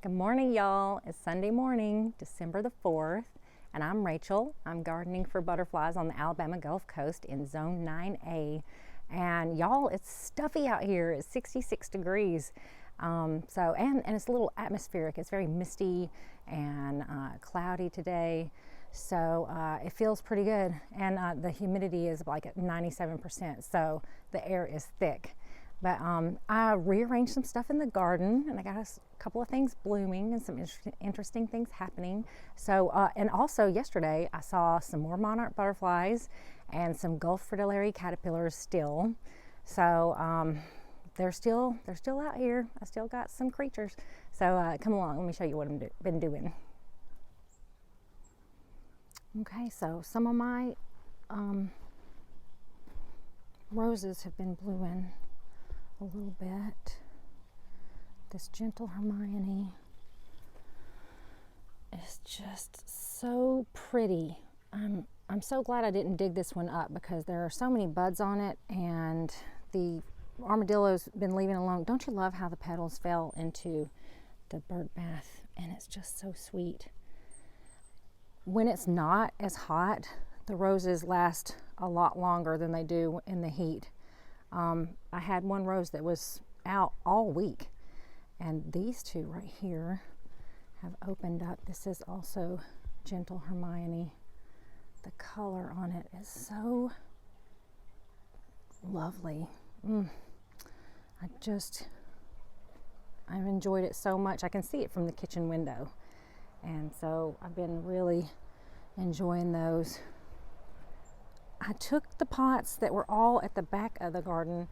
Good morning, y'all. It's Sunday morning, December the 4th, and I'm Rachel. I'm gardening for butterflies on the Alabama Gulf Coast in Zone 9A. And y'all, it's stuffy out here. It's 66 degrees. And it's a little atmospheric. It's very misty and cloudy today. So it feels pretty good. And the humidity is like at 97%. So the air is thick. But I rearranged some stuff in the garden, and I got a couple of things blooming and some interesting things happening. So, and also yesterday I saw some more monarch butterflies and some Gulf fritillary caterpillars still. So they're still out here. I still got some creatures. So come along, let me show you what I've been doing. Okay, so some of my roses have been blooming a little bit. This Gentle Hermione is just so pretty. I'm so glad I didn't dig this one up because there are so many buds on it, and the armadillo's been leaving it alone. Don't you love how the petals fell into the bird bath? And it's just so sweet. When it's not as hot, the roses last a lot longer than they do in the heat. I had one rose that was out all week, and these two right here have opened up. This is also Gentle Hermione. The color on it is so lovely. I've enjoyed it so much. I can see it from the kitchen window, and so I've been really enjoying those. I took the pots that were all at the back of the garden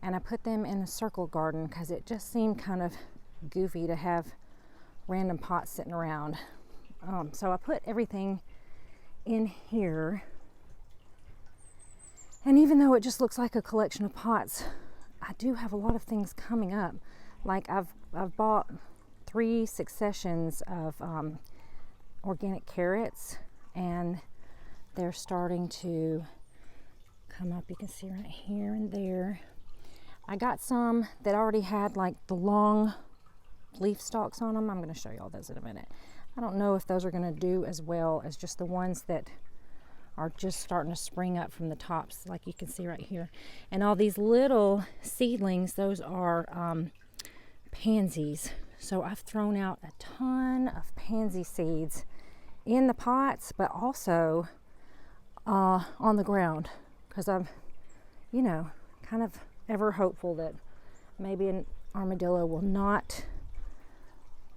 and I put them in a circle garden because it just seemed kind of goofy to have random pots sitting around. So I put everything in here. And even though it just looks like a collection of pots, I do have a lot of things coming up. Like I've bought 3 successions of organic carrots, and they're starting to come up. You can see right here and there. I got some that already had like the long leaf stalks on them. I'm going to show you all those in a minute. I don't know if those are going to do as well as just the ones that are just starting to spring up from the tops, like you can see right here. And all these little seedlings, those are pansies. So I've thrown out a ton of pansy seeds in the pots, but also on the ground, because I'm, kind of ever hopeful that maybe an armadillo will not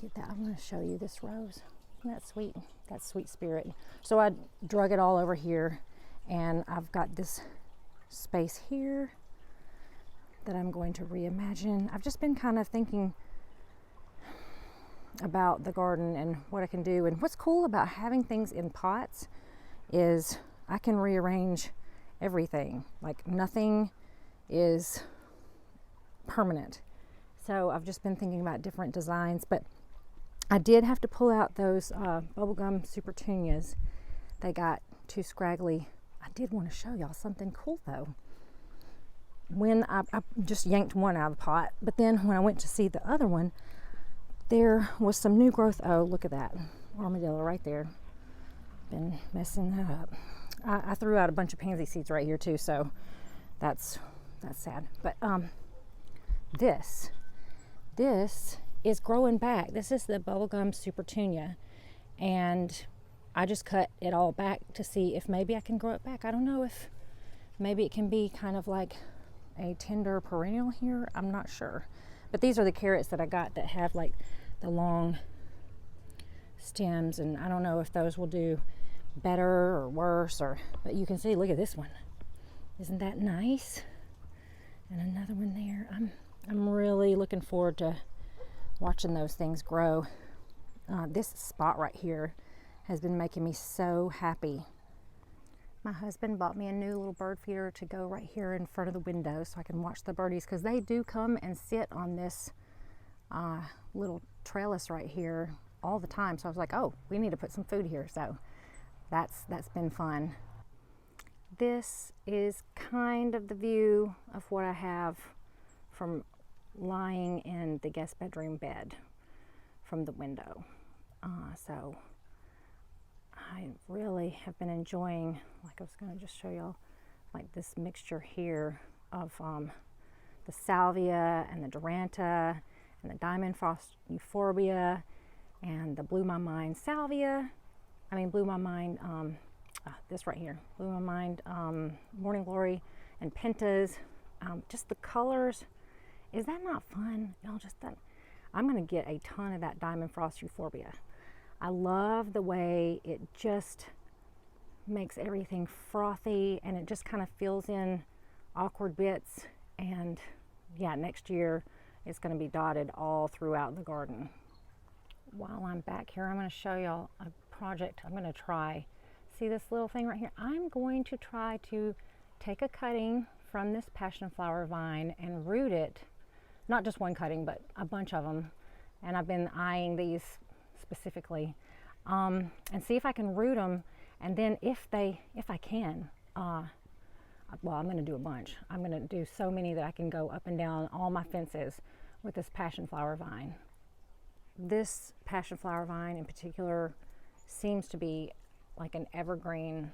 get that. I'm going to show you this rose. Isn't that sweet? That's Sweet Spirit. So I drug it all over here, and I've got this space here that I'm going to reimagine. I've just been kind of thinking about the garden and what I can do. And what's cool about having things in pots is I can rearrange everything. Like nothing is permanent. So I've just been thinking about different designs, but I did have to pull out those bubblegum Supertunias. They got too scraggly. I did want to show y'all something cool though. When I just yanked one out of the pot, but then when I went to see the other one, there was some new growth. Oh, look at that armadillo right there. Been messing that up. I threw out a bunch of pansy seeds right here too, so that's sad. But this is growing back. This is the bubblegum Supertunia, and I just cut it all back to see if maybe I can grow it back. I don't know if maybe it can be kind of like a tender perennial here. I'm not sure. But these are the carrots that I got that have like the long stems, and I don't know if those will do better or worse, but you can see, look at this one. Isn't that nice? And another one there. I'm really looking forward to watching those things grow. This spot right here has been making me so happy. My husband bought me a new little bird feeder to go right here in front of the window so I can watch the birdies, because they do come and sit on this little trellis right here all the time. So I was like, oh, we need to put some food here. So that's been fun. This is kind of the view of what I have from lying in the guest bedroom bed from the window. So I really have been enjoying, like I was going to just show y'all, like this mixture here of the salvia and the Duranta and the Diamond Frost Euphorbia and the Blew My Mind salvia. I mean, blew my mind, this right here, blew my mind, Morning Glory and Pentas. Just the colors. Is that not fun? You know, just that. I'm going to get a ton of that Diamond Frost Euphorbia. I love the way it just makes everything frothy, and it just kind of fills in awkward bits. And yeah, next year it's going to be dotted all throughout the garden. While I'm back here, I'm going to show y'all a project I'm going to try. See this little thing right here? I'm going to try to take a cutting from this passion flower vine and root it. Not just one cutting, but a bunch of them. And I've been eyeing these specifically, and see if I can root them. And then if I can, well, I'm going to do a bunch. I'm going to do so many that I can go up and down all my fences with this passion flower vine. This passion flower vine in particular seems to be like an evergreen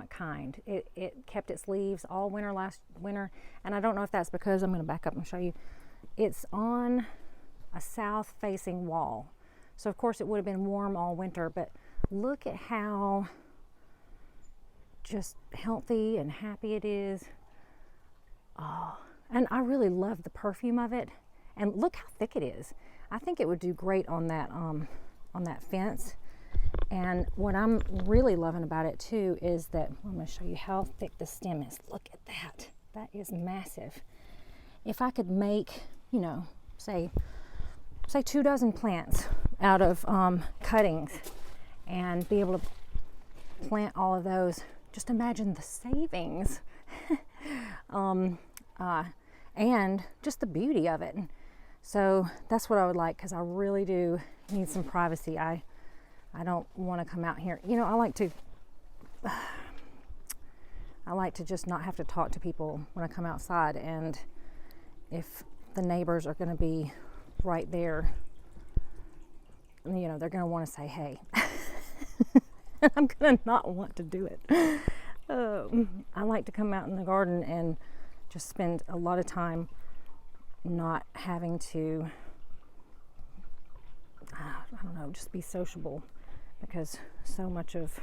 kind. It kept its leaves all winter last winter, and I don't know if that's because, I'm going to back up and show you, it's on a south facing wall. So of course it would have been warm all winter, but look at how just healthy and happy it is. Oh, and I really love the perfume of it. And look how thick it is. I think it would do great on that fence. And what I'm really loving about it too is that, I'm going to show you how thick the stem is. Look at that. That is massive. If I could make, you know, say 24 plants out of cuttings and be able to plant all of those, just imagine the savings and just the beauty of it. So that's what I would like, because I really do need some privacy. I don't want to come out here. You know, I like to just not have to talk to people when I come outside, and if the neighbors are going to be right there, you know, they're going to want to say hey. I'm going to not want to do it. I like to come out in the garden and just spend a lot of time not having to, I don't know, just be sociable, because so much of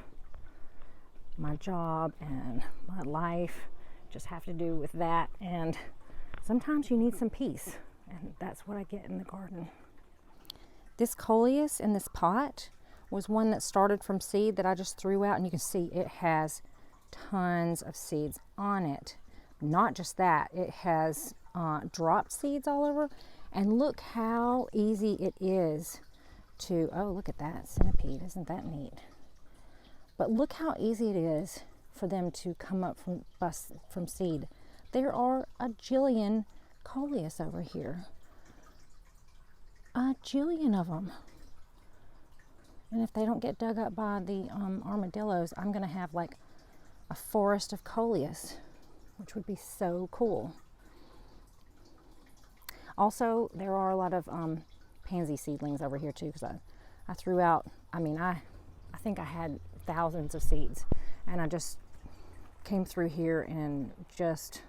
my job and my life just have to do with that, and sometimes you need some peace, and that's what I get in the garden. This coleus in this pot was one that started from seed that I just threw out, and you can see it has tons of seeds on it. Not just that, it has dropped seeds all over, and look how easy it is to, oh, look at that centipede, isn't that neat? But look how easy it is for them to come up from seed. There are a jillion coleus over here. A jillion of them. And if they don't get dug up by the armadillos, I'm going to have like a forest of coleus, which would be so cool. Also, there are a lot of pansy seedlings over here too, because I threw out, I think I had thousands of seeds, and I just came through here and just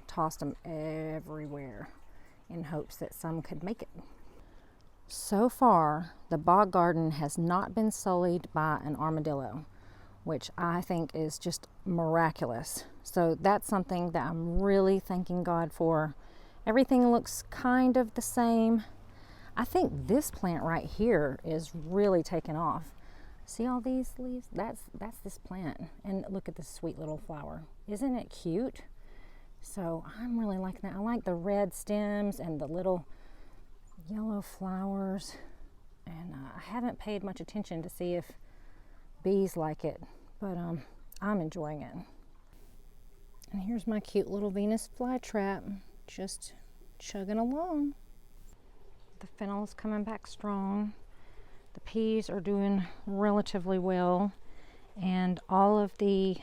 tossed them everywhere in hopes that some could make it. So far, the bog garden has not been sullied by an armadillo, which I think is just miraculous. So that's something that I'm really thanking God for. Everything looks kind of the same. I think this plant right here is really taken off. See all these leaves? That's this plant. And look at this sweet little flower. Isn't it cute? So I'm really liking that. I like the red stems and the little yellow flowers. And I haven't paid much attention to see if bees like it, but I'm enjoying it. And here's my cute little Venus flytrap, just chugging along. The fennel's coming back strong. The peas are doing relatively well, and all of the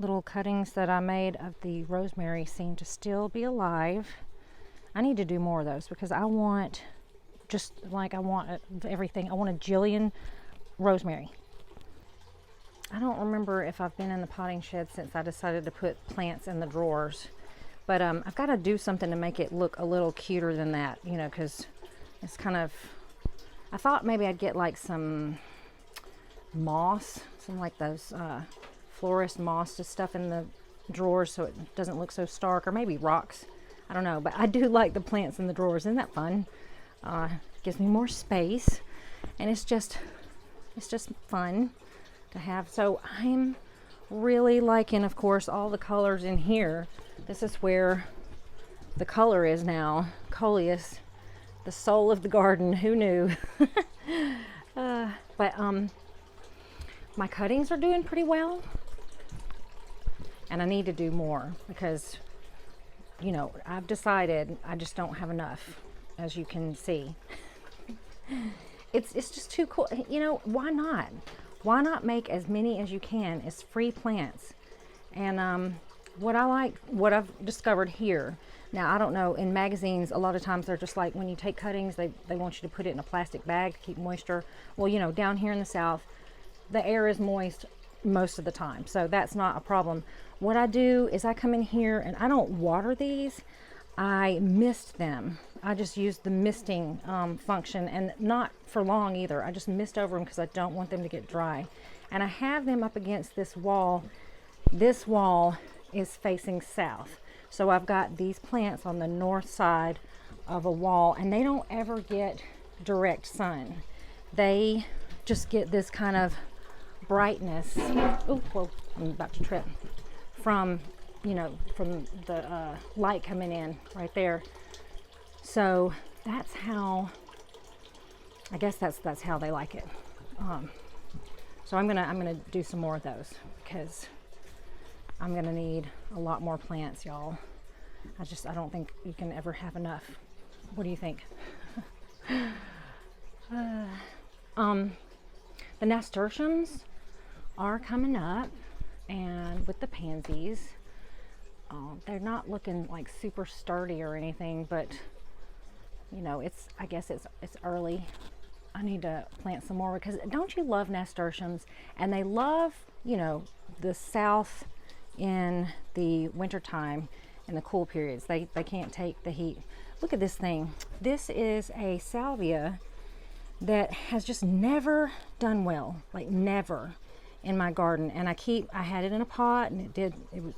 little cuttings that I made of the rosemary seem to still be alive. I need to do more of those because I want just like I want everything. I want a jillion rosemary. I don't remember if I've been in the potting shed since I decided to put plants in the drawers. But I've got to do something to make it look a little cuter than that, you know, because it's kind of, I thought maybe I'd get like some moss, some like those florist moss to stuff in the drawers so it doesn't look so stark, or maybe rocks. I don't know, but I do like the plants in the drawers. Isn't that fun? Gives me more space, and it's just fun to have. So I'm really liking, of course, all the colors in here. This is where the color is now. Coleus, the soul of the garden. Who knew? But my cuttings are doing pretty well, and I need to do more because, you know, I've decided I just don't have enough, as you can see. It's just too cool. You know, why not? Why not make as many as you can as free plants? And what I've discovered here, now I don't know, in magazines a lot of times they're just like, when you take cuttings, they want you to put it in a plastic bag to keep moisture. Well, you know, down here in the South, the air is moist most of the time, so that's not a problem. What I do is I come in here and I don't water these, I mist them. I just use the misting function, and not for long either. I just mist over them because I don't want them to get dry. And I have them up against this wall. This wall is facing south, so I've got these plants on the north side of a wall, and they don't ever get direct sun. They just get this kind of brightness. Oh, whoa, I'm about to trip. From, you know, from the light coming in right there. So that's how, I guess that's how they like it. So I'm gonna do some more of those because I'm gonna need a lot more plants, y'all. I don't think you can ever have enough. What do you think? The nasturtiums are coming up, and with the pansies, they're not looking like super sturdy or anything, but you know, I guess it's early. I need to plant some more, because don't you love nasturtiums? And they love, you know, the South in the wintertime, in the cool periods. They can't take the heat. Look at this thing. This is a salvia that has just never done well, like never, in my garden. And I had it in a pot, and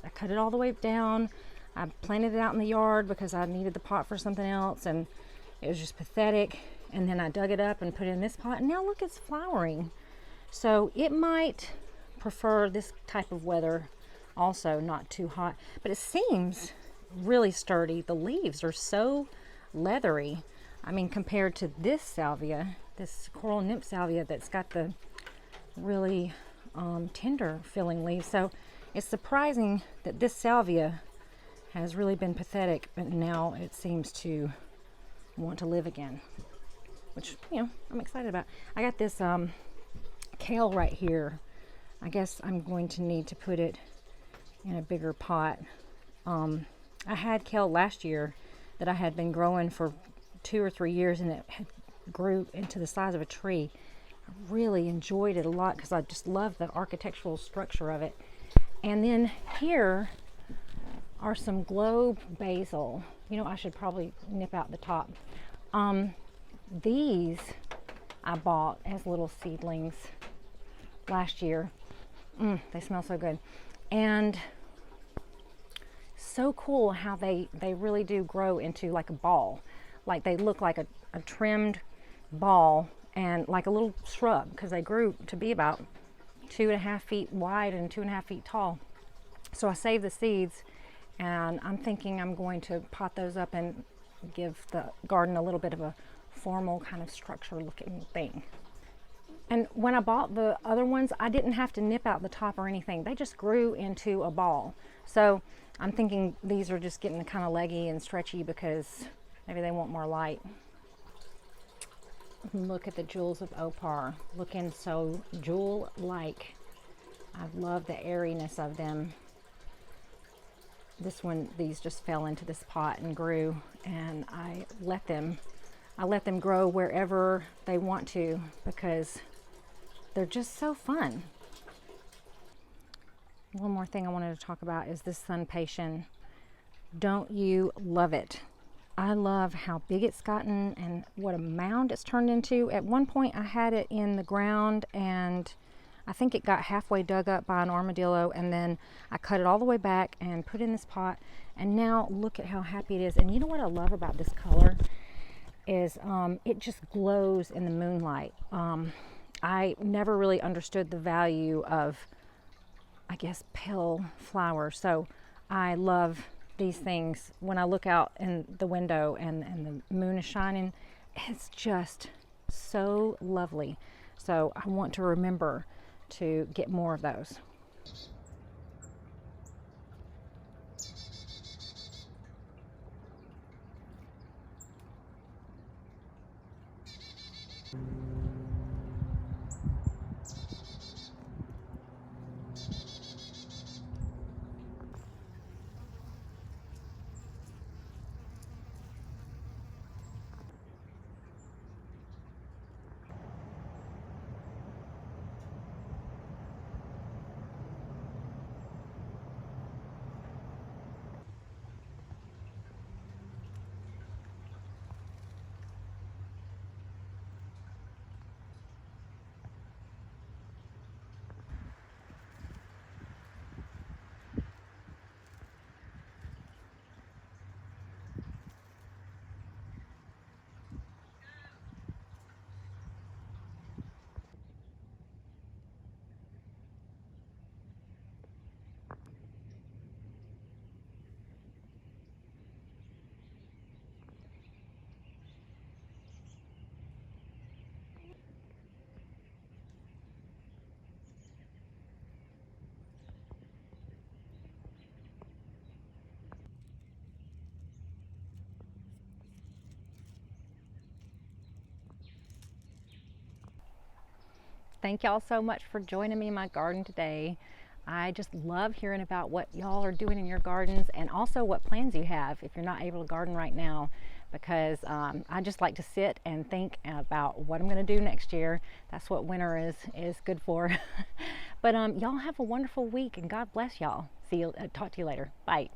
I cut it all the way down. I planted it out in the yard because I needed the pot for something else, and it was just pathetic. And then I dug it up and put it in this pot, and now look, it's flowering. So it might prefer this type of weather also, not too hot, but it seems really sturdy. The leaves are so leathery. I mean, compared to this salvia, this coral nymph salvia that's got the really tender feeling leaves. So it's surprising that this salvia has really been pathetic, but now it seems to want to live again, which, you know, I'm excited about. I got this kale right here. I guess I'm going to need to put it in a bigger pot. I had kale last year that I had been growing for 2 or 3 years, and it had grew into the size of a tree. I really enjoyed it a lot because I just loved the architectural structure of it. And then here are some globe basil. You know, I should probably nip out the top. These I bought as little seedlings last year. They smell so good. And so cool how they really do grow into like a ball. Like they look like a trimmed ball, and like a little shrub, because they grew to be about 2.5 feet wide and 2.5 feet tall. So I saved the seeds, and I'm thinking I'm going to pot those up and give the garden a little bit of a formal kind of structure looking thing. And when I bought the other ones, I didn't have to nip out the top or anything. They just grew into a ball. So I'm thinking these are just getting kind of leggy and stretchy because maybe they want more light. Look at the Jewels of Opar, looking so jewel-like. I love the airiness of them. This one, these just fell into this pot and grew, and I let them I let them grow wherever they want to because they're just so fun. One more thing I wanted to talk about is this Sun Passion. Don't you love it? I love how big it's gotten and what a mound it's turned into. At one point I had it in the ground and I think it got halfway dug up by an armadillo, and then I cut it all the way back and put it in this pot, and now look at how happy it is. And you know what I love about this color is it just glows in the moonlight. I never really understood the value of, I guess, pale flowers, so I love these things. When I look out in the window and the moon is shining, it's just so lovely. So I want to remember to get more of those. Thank y'all so much for joining me in my garden today. I just love hearing about what y'all are doing in your gardens, and also what plans you have if you're not able to garden right now, because I just like to sit and think about what I'm going to do next year. That's what winter is good for. But y'all have a wonderful week, and God bless y'all. See you. Talk to you later. Bye.